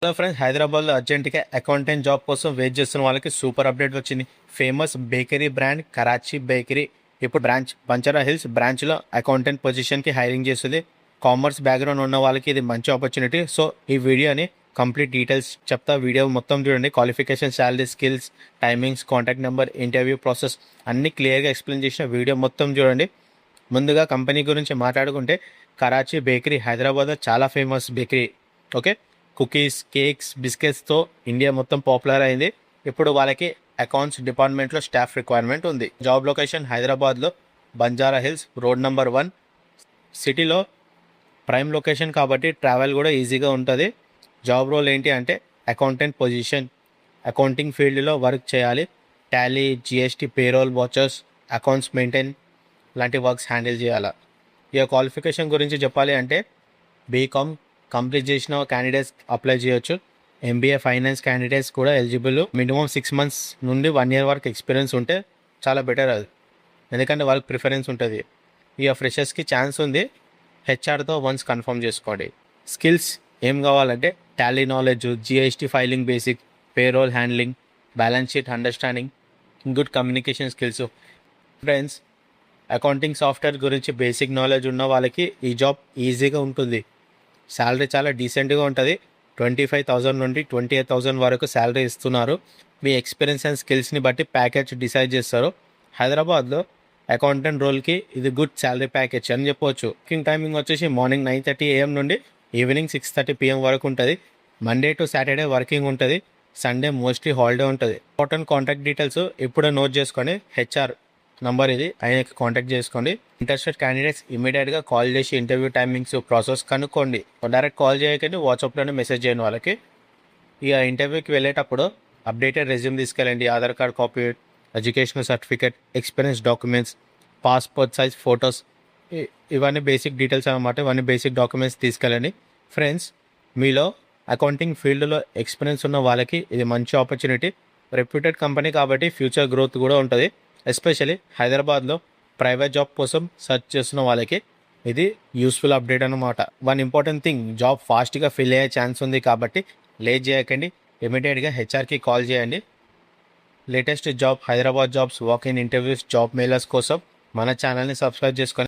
Hello friends, హైదరాబాద్లో అర్జెంట్గా accountant job కోసం వెయిట్ చేస్తున్న వాళ్ళకి సూపర్ అప్డేట్ వచ్చింది. Famous bakery brand Karachi bakery ఇప్పుడు బ్రాంచ్ బంజారా హిల్స్ బ్రాంచ్లో అకౌంటెంట్ పొజిషన్కి హైరింగ్ చేస్తుంది. కామర్స్ బ్యాక్గ్రౌండ్ ఉన్న వాళ్ళకి ఇది మంచి ఆపర్చునిటీ. సో ఈ వీడియోని కంప్లీట్ డీటెయిల్స్ చెప్తా. వీడియో మొత్తం చూడండి. Qualification, salary, skills, timings, contact number, interview process అన్నీ క్లియర్గా ఎక్స్ప్లెయిన్ చేసిన వీడియో మొత్తం చూడండి. ముందుగా కంపెనీ గురించి మాట్లాడుకుంటే కరాచీ బేకరీ హైదరాబాద్లో చాలా famous bakery. Okay, cookies, cakes, బిస్కెట్స్తో ఇండియా మొత్తం పాపులర్ అయింది. ఇప్పుడు వాళ్ళకి అకౌంట్స్ డిపార్ట్మెంట్లో స్టాఫ్ రిక్వైర్మెంట్ ఉంది. జాబ్ లొకేషన్ హైదరాబాద్లో బంజారా హిల్స్ రోడ్ నెంబర్ 1 సిటీలో ప్రైమ్ లొకేషన్ కాబట్టి ట్రావెల్ కూడా ఈజీగా ఉంటుంది. జాబ్ రోల్ ఏంటి అంటే అకౌంటెంట్ పొజిషన్, అకౌంటింగ్ ఫీల్డ్లో వర్క్ చేయాలి. Tally, GST, payroll, watchers, accounts maintain లాంటి వర్క్స్ హ్యాండిల్ చేయాలి. ఇక క్వాలిఫికేషన్ గురించి చెప్పాలి అంటే బీకామ్ కంప్లీట్ చేసిన క్యాండిడేట్స్ అప్లై చేయొచ్చు. ఎంబీఏ ఫైనాన్స్ క్యాండిడేట్స్ కూడా ఎలిజిబుల్. మినిమం 6 months నుండి 1 year వరకు ఎక్స్పీరియన్స్ ఉంటే చాలా బెటర్ అది, ఎందుకంటే వాళ్ళకి ప్రిఫరెన్స్ ఉంటుంది. ఇక ఫ్రెషర్స్కి ఛాన్స్ ఉంది. హెచ్ఆర్తో వన్స్ కన్ఫర్మ్ చేసుకోండి. స్కిల్స్ ఏం కావాలంటే Tally knowledge, GST filing basic, payroll handling, balance sheet understanding, good communication skills. Friends, accounting software గురించి బేసిక్ నాలెడ్జ్ ఉన్న వాళ్ళకి ఈ జాబ్ ఈజీగా ఉంటుంది. శాలరీ చాలా డీసెంట్గా ఉంటుంది. 25,000 నుండి 28,000 వరకు శాలరీ ఇస్తున్నారు. మీ ఎక్స్పీరియన్స్ అండ్ స్కిల్స్ని బట్టి ప్యాకేజ్ డిసైడ్ చేస్తారు. హైదరాబాద్లో అకౌంటెంట్ రోల్కి ఇది గుడ్ శాలరీ ప్యాకేజ్ అని చెప్పవచ్చు. వర్కింగ్ టైమింగ్ వచ్చేసి మార్నింగ్ 9:30 AM నుండి ఈవినింగ్ 6:30 PM వరకు ఉంటుంది. మండే టు సాటర్డే వర్కింగ్ ఉంటుంది. సండే మోస్ట్లీ హాలిడే ఉంటుంది. ఇంపార్టెంట్ కాంటాక్ట్ డీటెయిల్స్ ఇప్పుడే నోట్ చేసుకొని హెచ్ఆర్ నంబర్ ఇది, ఆయనకి కాంటాక్ట్ చేసుకోండి. ఇంట్రెస్టెడ్ క్యాండిడేట్స్ ఇమీడియట్గా కాల్ చేసి ఇంటర్వ్యూ టైమింగ్స్, ప్రాసెస్ కనుక్కోండి. డైరెక్ట్ కాల్ చేయకండి, వాట్సాప్లోనే మెసేజ్ చేయండి వాళ్ళకి. ఇక ఇంటర్వ్యూకి వెళ్ళేటప్పుడు అప్డేటెడ్ రెజ్యూమ్ తీసుకెళ్ళండి. Aadhaar card copy, educational certificate, experience documents, passport size photos, ఇవన్నీ బేసిక్ డీటెయిల్స్ అన్నమాట. ఇవన్నీ బేసిక్ డాక్యుమెంట్స్ తీసుకెళ్ళండి. ఫ్రెండ్స్, మీలో అకౌంటింగ్ ఫీల్డ్లో ఎక్స్పీరియన్స్ ఉన్న వాళ్ళకి ఇది మంచి ఆపర్చునిటీ. రెప్యూటెడ్ కంపెనీ కాబట్టి ఫ్యూచర్ గ్రోత్ కూడా ఉంటుంది. ఎస్పెషల్లీ హైదరాబాద్లో ప్రైవేట్ జాబ్ కోసం సెర్చ్ చేస్తున్న వాళ్ళకి ఇది యూస్ఫుల్ అప్డేట్ అన్నమాట. వన్ ఇంపార్టెంట్ థింగ్, జాబ్ ఫాస్ట్గా ఫిల్ అయ్యే ఛాన్స్ ఉంది కాబట్టి లేట్ చేయకండి. ఇమీడియట్గా హెచ్ఆర్కి కాల్ చేయండి. Latest job, Hyderabad jobs, walk in interviews, job mailers కోసం మన ఛానల్ని సబ్స్క్రైబ్ చేసుకొని